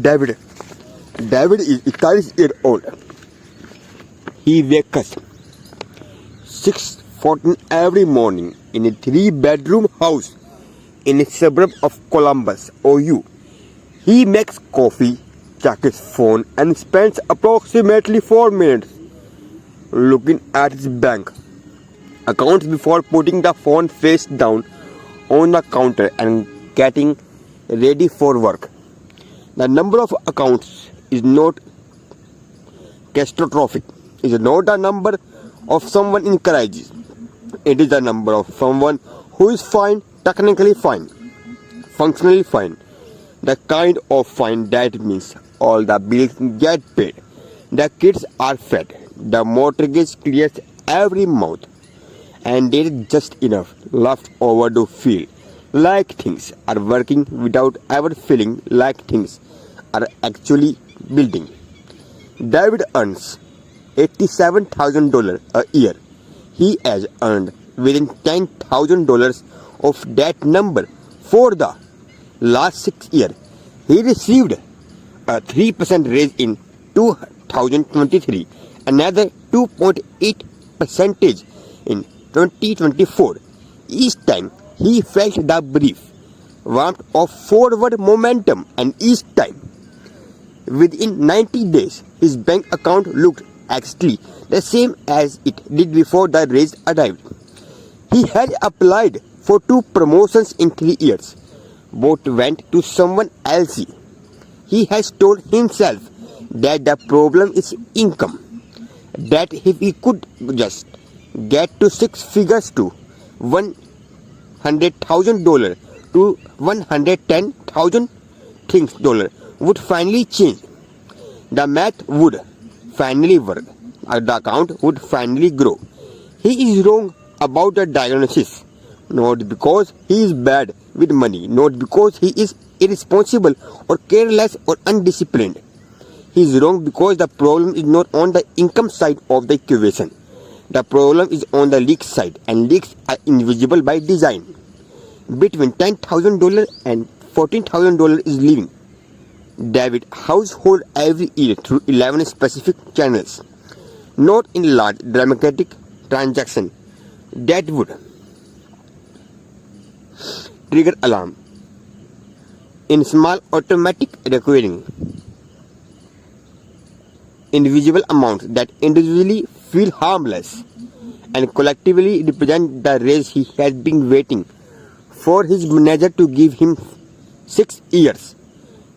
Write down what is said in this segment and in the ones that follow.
David. David is 30 years old. He wakes up 6:14 every morning in a 3-bedroom house in a suburb of Columbus, OU. He makes coffee, checks his phone, and spends approximately 4 minutes looking at his bank accounts before putting the phone face down on the counter and getting ready for work. The number of accounts is not catastrophic. It is not the number of someone in crisis. It is the number of someone who is fine, technically fine, functionally fine. The kind of fine that means all the bills get paid, the kids are fed, the mortgage clears every month, and there is just enough left over to feel like things are working without ever feeling like things are actually building. David earns $87,000 a year. He has earned within $10,000 of that number for the last 6 years. He received a 3% raise in 2023, another 2.8% in 2024. Each time he felt the brief warmth of forward momentum, and each time within 90 days his bank account looked exactly the same as it did before the raise arrived. He had applied for 2 promotions in 3 years. Both went to someone else. He has told himself that the problem is income, that if he could just get to 6 figures to $100,000 to $110,000, things would finally change. The math would finally work. The account would finally grow. He is wrong about the diagnosis, not because he is bad with money, not because he is irresponsible or careless or undisciplined. He is wrong because the problem is not on the income side of the equation. The problem is on the leak side, and leaks are invisible by design. Between $10,000 and $14,000 is living David household every year through 11 specific channels, not in large dramatic transaction that would trigger alarm. In small automatic recurring invisible amounts that individually feel harmless and collectively represent the raise he has been waiting for his manager to give him 6 years.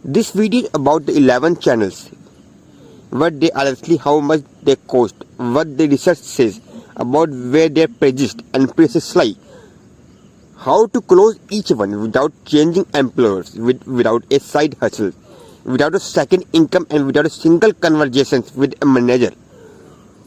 This video is about the 11 channels, what they are actually, how much they cost, what the research says about where their prejudice and prices lie, how to close each one without changing employers, without a side hustle, without a second income, and without a single conversation with a manager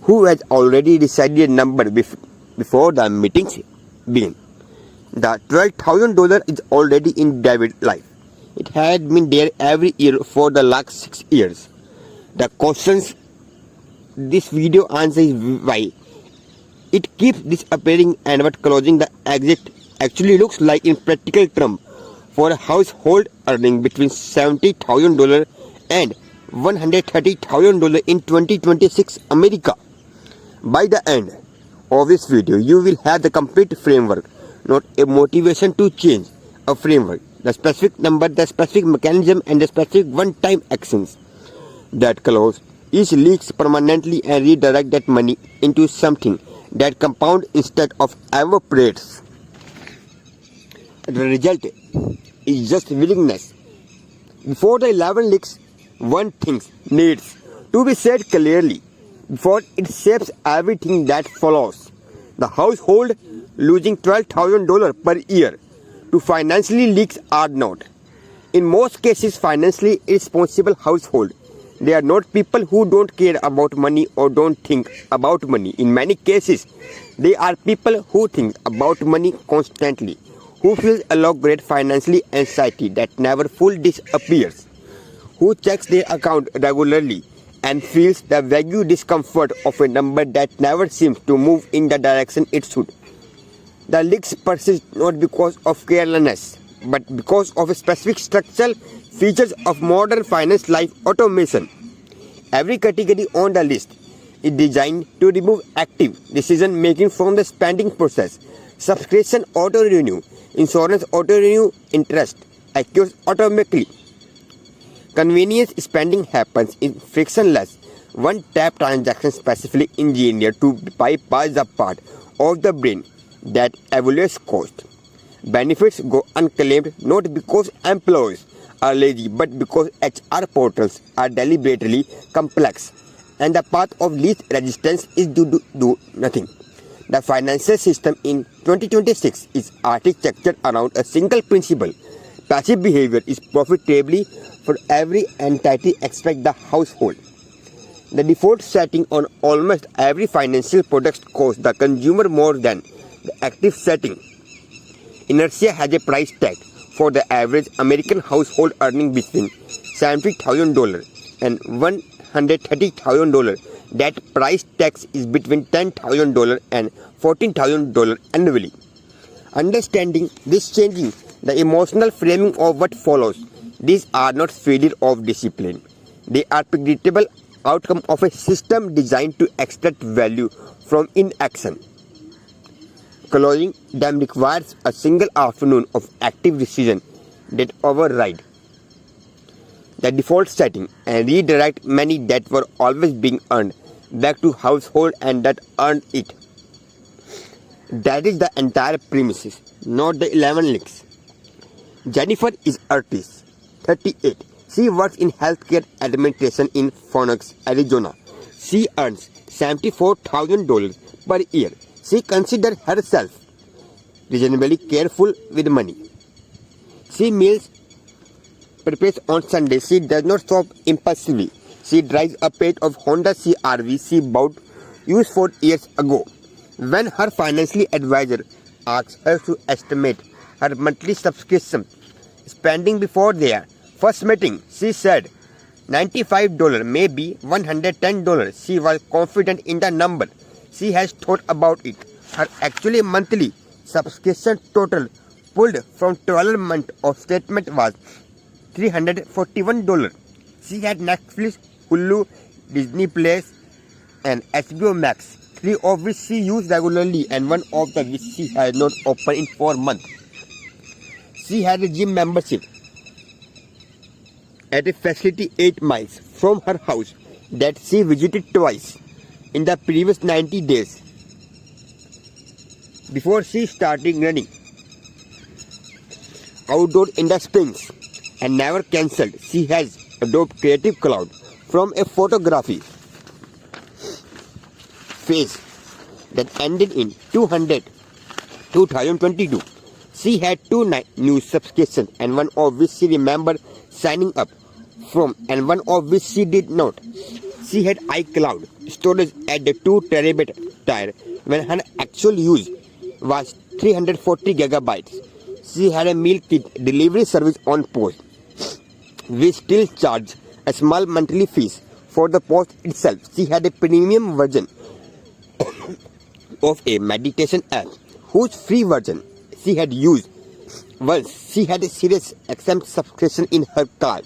who has already decided a number before the meetings begin. The $12,000 is already in David's life. It had been there every year for the last 6 years. The questions this video answers is why it keeps disappearing and what closing the exit actually looks like in practical terms for a household earning between $70,000 and $130,000 in 2026 America. By the end of this video, you will have the complete framework, not a motivation to change, a framework, the specific number, the specific mechanism, and the specific one-time actions that close each leaks permanently and redirect that money into something that compounds instead of evaporates. The result is just willingness. Before the 11 leaks, one thing needs to be said clearly before it shapes everything that follows. The household losing $12,000 per year to financially leaks are not, in most cases, financially irresponsible household. They are not people who don't care about money or don't think about money. In many cases, they are people who think about money constantly, who feel elaborate financially anxiety that never fully disappears, who checks their account regularly and feels the vague discomfort of a number that never seems to move in the direction it should. The leaks persist not because of carelessness, but because of a specific structural Features of modern finance life automation. Every category on the list is designed to remove active decision making from the spending process. Subscription auto renew, insurance auto renew, interest accrues automatically. Convenience spending happens in frictionless one-tap transaction specifically engineered to bypass the part of the brain that evaluates cost. Benefits go unclaimed not because employees are lazy but because HR portals are deliberately complex and the path of least resistance is to do nothing. The financial system in 2026 is architectured around a single principle. Passive behavior is profitable for every entity except the household. The default setting on almost every financial product costs the consumer more than the active setting. Inertia has a price tag for the average American household earning between $70,000 and $130,000. That price tag is between $10,000 and $14,000 annually. Understanding this changing the emotional framing of what follows. These are not failure of discipline. They are predictable outcome of a system designed to extract value from inaction. Closing them requires a single afternoon of active decision that override the default setting and redirect money that were always being earned back to household and that earned it. That is the entire premises, not the 11 links. Jennifer is artist, 38. She works in healthcare administration in Phoenix, Arizona. She earns $74,000 per year. She considers herself reasonably careful with money. She meals prepares on Sunday. She does not shop impulsively. She drives a pair of Honda CR-V she bought used 4 years ago. When her financial advisor asks her to estimate her monthly subscription spending before their first meeting, she said $95, maybe $110. She was confident in the number. She has thought about it. Her actually monthly subscription total pulled from 12 months of statement was $341. She had Netflix, Hulu, Disney Plus, and HBO Max, 3 of which she used regularly and 1 of the which she had not opened in 4 months. She had a gym membership at a facility 8 miles from her house that she visited twice in the previous 90 days before she started running outdoor in the springs and never cancelled. She has adopted Creative Cloud from a photography phase that ended in 2022. She had 2 new subscriptions and 1 of which she remembered signing up from and 1 of which she did not. She had iCloud storage at the 2 terabyte tier when her actual use was 340 gigabytes. She had a meal kit delivery service on post. We still charge a small monthly fees for the post itself. She had a premium version of a meditation app whose free version she had used once. She had a serious XM subscription in her car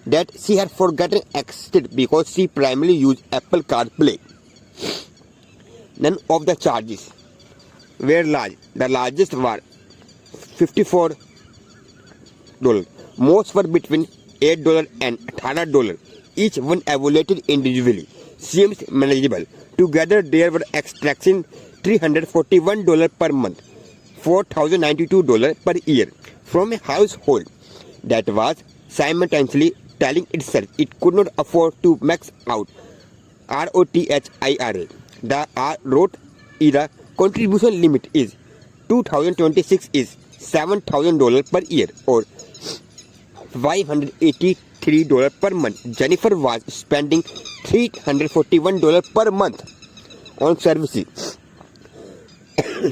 that she had forgotten existed because she primarily used Apple CarPlay. None of the charges were large. The largest were $54. Most were between $8 and $18. Each one evaluated individually seems manageable. Together there were extraction $341 per month, $4,092 per year from a household that was simultaneously telling itself it could not afford to max out ROTH IRA. The ROTH era contribution limit is 2026 is $7,000 per year or $583 per month. Jennifer was spending $341 per month on services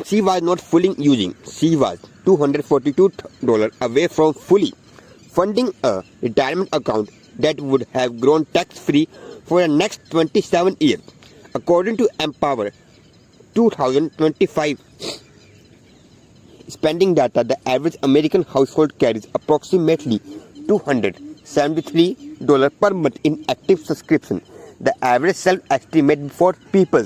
she was not fully using. She was $242 away from fully funding a retirement account that would have grown tax-free for the next 27 years. According to Empower 2025 spending data, the average American household carries approximately $73 per month in active subscription. The average self-estimate before people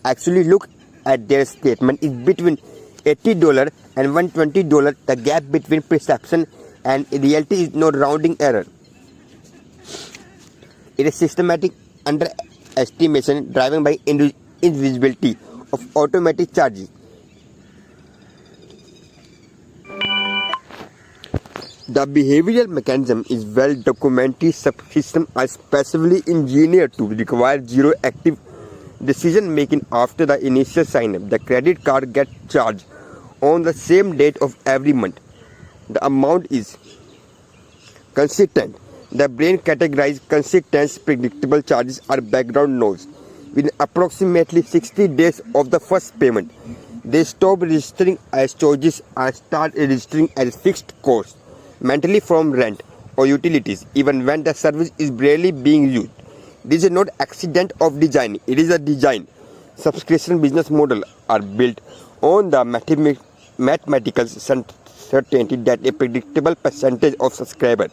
actually look at their statement is between $80 and $120. The gap between perception and reality is no rounding error. It is systematic underestimation driven by invisibility of automatic charges. The behavioral mechanism is well documented. Subsystems are specially engineered to require zero active decision making after the initial sign up. The credit card gets charged on the same date of every month. The amount is consistent. The brain categorizes consistent, predictable charges are background noise. Within approximately 60 days of the first payment, they stop registering as charges and start registering as fixed costs, mentally from rent or utilities, even when the service is barely being used. This is not accident of design, it is a design. Subscription business models are built on the mathematical certainty that a predictable percentage of subscribers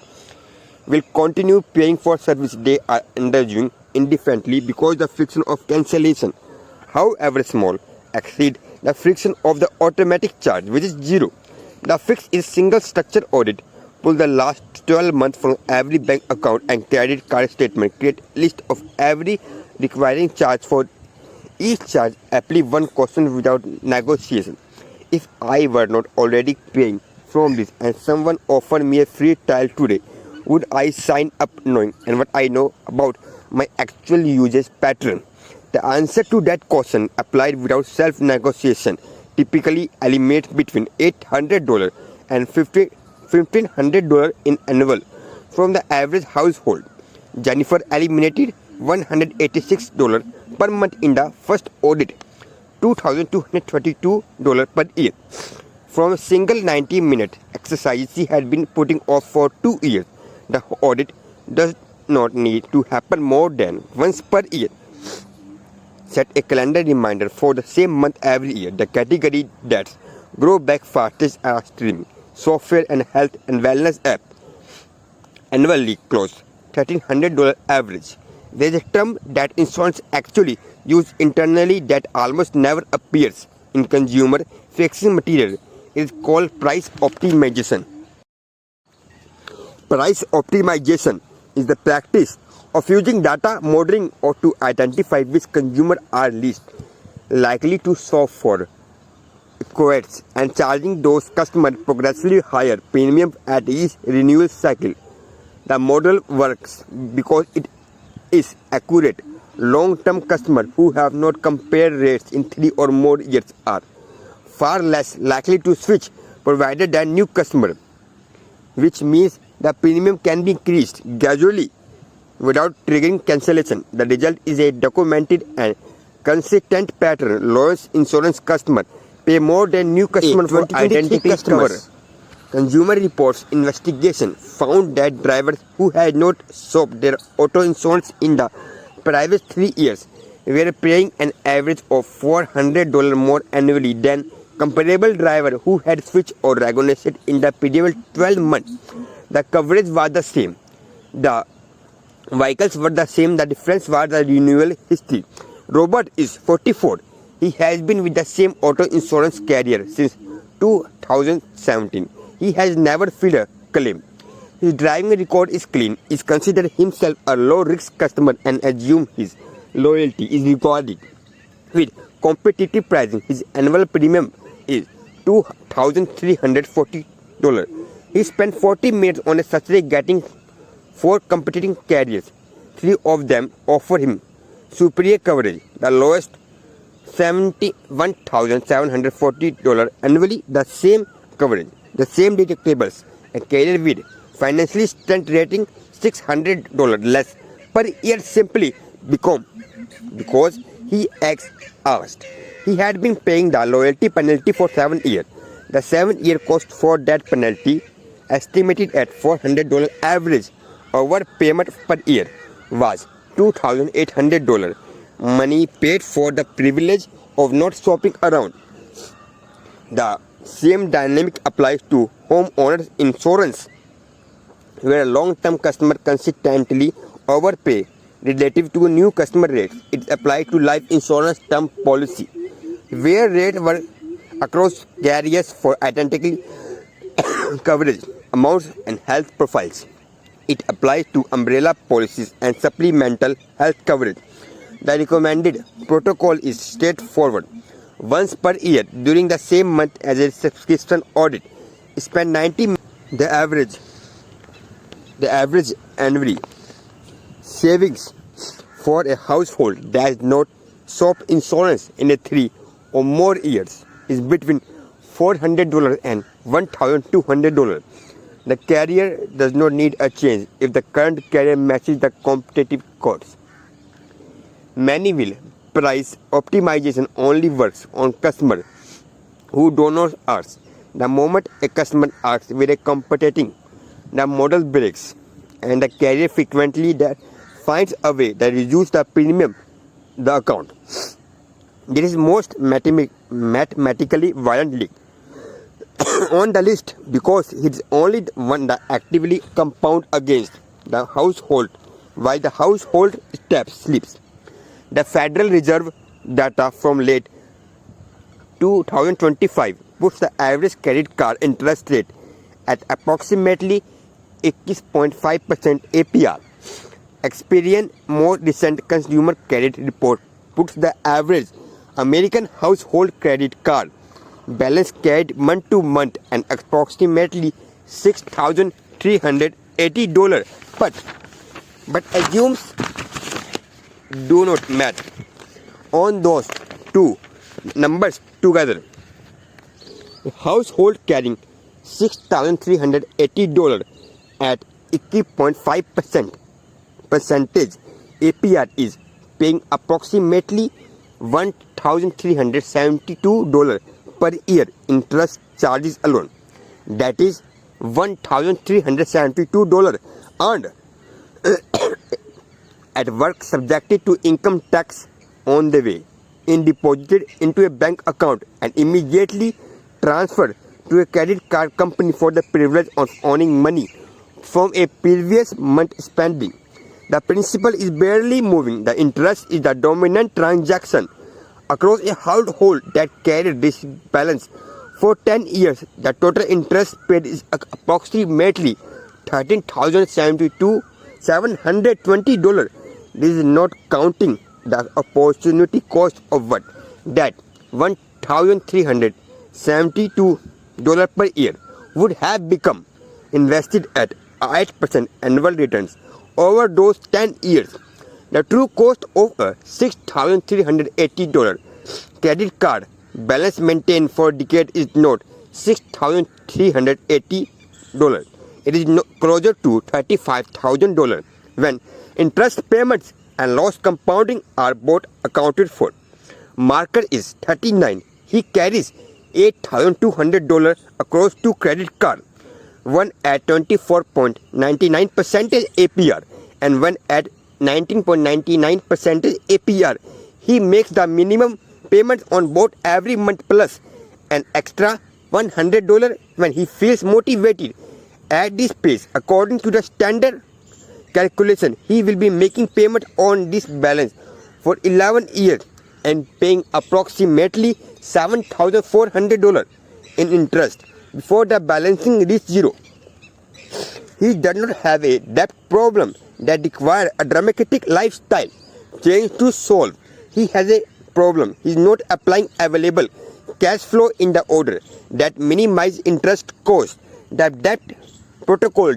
will continue paying for service they are undergoing indifferently because the friction of cancellation, however small, exceeds the friction of the automatic charge, which is zero. The fix is single structure audit. Pull the last 12 months from every bank account and credit card statement. Create a list of every requiring charge for each charge. Apply one question without negotiation. If I were not already paying from this and someone offered me a free trial today, would I sign up knowing and what I know about my actual usage pattern? The answer to that question, applied without self-negotiation, typically eliminates between $800 and $1,500 in annual from the average household. Jennifer eliminated $186 per month in the first audit, $2,222 per year. From a single 90-minute exercise she had been putting off for 2 years. The audit does not need to happen more than once per year. Set a calendar reminder for the same month every year. The category that's grow back fastest are streaming, software and health and wellness app. Annually close $1,300 average. There is a term that insurance actually use internally that almost never appears in consumer facing material. It is called price optimization. Price optimization is the practice of using data modeling or to identify which consumers are least likely to shop for quotes and charging those customers progressively higher premiums at each renewal cycle. The model works because it is accurate. Long-term customers who have not compared rates in 3 or more years are far less likely to switch provider than new customers, which means the premium can be increased gradually without triggering cancellation. The result is a documented and consistent pattern. Lowest insurance customers pay more than new customers for identical customers. Consumer Reports investigation found that drivers who had not shopped their auto insurance in the previous 3 years were paying an average of $400 more annually than comparable drivers who had switched or renegotiated in the previous 12 months. The coverage was the same. The vehicles were the same. The difference was the renewal history. Robert is 44. He has been with the same auto insurance carrier since 2017. He has never filed a claim. His driving record is clean. He considers himself a low-risk customer and assumes his loyalty is rewarded with competitive pricing. His annual premium is $2,340. He spent 40 minutes on a Saturday getting 4 competing carriers. 3 of them offer him superior coverage. The lowest $71,740 annually, the same coverage, the same deductibles. A carrier with financially strength rating $600 less per year simply because he asked. He had been paying the loyalty penalty for 7 years. The 7-year cost for that penalty, estimated at $400 average over payment per year, was $2,800. Money paid for the privilege of not shopping around. The same dynamic applies to homeowners insurance. where a long-term customer consistently overpay relative to new customer rates. It applied to life insurance term policy, where rates were across carriers for identical coverage, amounts, and health profiles. It applies to umbrella policies and supplemental health coverage. The recommended protocol is straightforward. Once per year during the same month as a subscription audit, spend 90 minutes. The average annual savings for a household that does not shop insurance in a 3 or more years is between $400 and $1,200. The carrier does not need a change if the current carrier matches the competitive costs. Many will price optimization only works on customers who do not ask. The moment a customer asks where a competing, the model breaks, and the carrier frequently that finds a way to reduce the premium the account. This is most mathematically violent league on the list because it's only one that actively compound against the household while the household sleeps. The Federal Reserve data from late 2025 puts the average credit card interest rate at approximately 80.5% APR. Experian more recent consumer credit report puts the average American household credit card balance carried month to month and approximately $6,380, but assumes do not match on those two numbers together. A household carrying $6,380 at 80.5% APR is paying approximately $1,372 per year interest charges alone. That is $1,372 earned at work subjected to income tax on the way in deposited into a bank account and immediately transferred to a credit card company for the privilege of owning money from a previous month spending. The principal is barely moving. The interest is the dominant transaction across a household that carried this balance for 10 years. The total interest paid is approximately $13,720. This is not counting the opportunity cost of what that $1,372 per year would have become invested at 8% annual returns over those 10 years. The true cost of a $6,380 credit card balance maintained for decades is not $6,380. It is closer to $35,000 when interest payments and loss compounding are both accounted for. Marker is 39. He carries $8,200 across two credit cards, one at 24.99% APR and one at 19.99% APR. He makes the minimum payments on both every month plus an extra $100 when he feels motivated. At this pace, according to the standard calculation, he will be making payment on this balance for 11 years and paying approximately $7,400 in interest before the balancing reaches zero. He does not have a debt problem that requires a dramatic lifestyle change to solve. He has a problem. He is not applying available cash flow in the order that minimize interest costs. The debt protocol